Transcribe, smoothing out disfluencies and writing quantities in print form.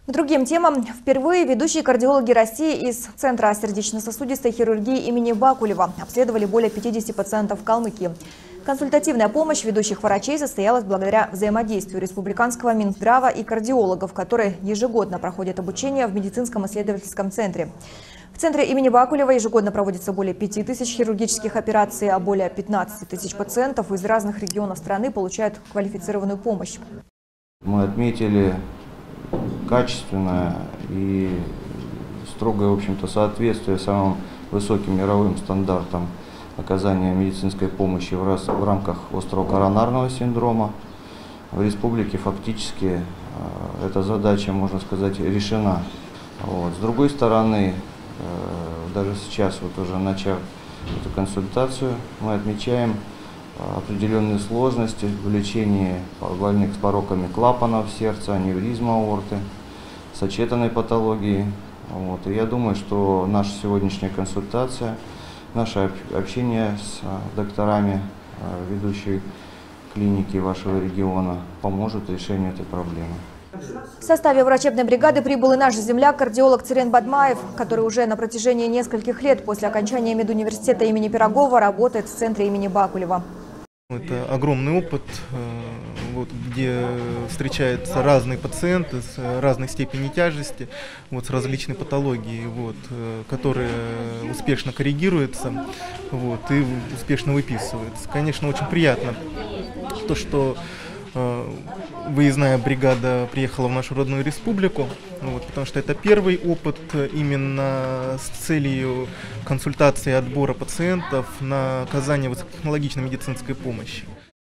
К другим темам. Впервые ведущие кардиологи России из Центра сердечно-сосудистой хирургии имени Бакулева обследовали более 50 пациентов в Калмыкии. Консультативная помощь ведущих врачей состоялась благодаря взаимодействию Республиканского Минздрава и кардиологов, которые ежегодно проходят обучение в медицинском исследовательском центре. В центре имени Бакулева ежегодно проводится более 5000 хирургических операций, а более 15 тысяч пациентов из разных регионов страны получают квалифицированную помощь. Мы отметили качественное и строгое, в общем-то, соответствие самым высоким мировым стандартам оказания медицинской помощи в рамках острого коронарного синдрома. В республике фактически эта задача, можно сказать, решена. С другой стороны, даже сейчас, уже начав эту консультацию, мы отмечаем определенные сложности в лечении больных с пороками клапанов сердца, аневризма аорты, сочетанной патологии. И я думаю, что наша сегодняшняя консультация, наше общение с докторами ведущей клиники вашего региона поможет решению этой проблемы. В составе врачебной бригады прибыл и наш земляк, кардиолог Цирен Бадмаев, который уже на протяжении нескольких лет после окончания медуниверситета имени Пирогова работает в центре имени Бакулева. Это огромный опыт, где встречаются разные пациенты с разной степенью тяжести, с различной патологией, которые успешно коррегируются и успешно выписываются. Конечно, очень приятно то, что выездная бригада приехала в нашу родную республику, потому что это первый опыт именно с целью консультации и отбора пациентов на оказание высокотехнологичной медицинской помощи.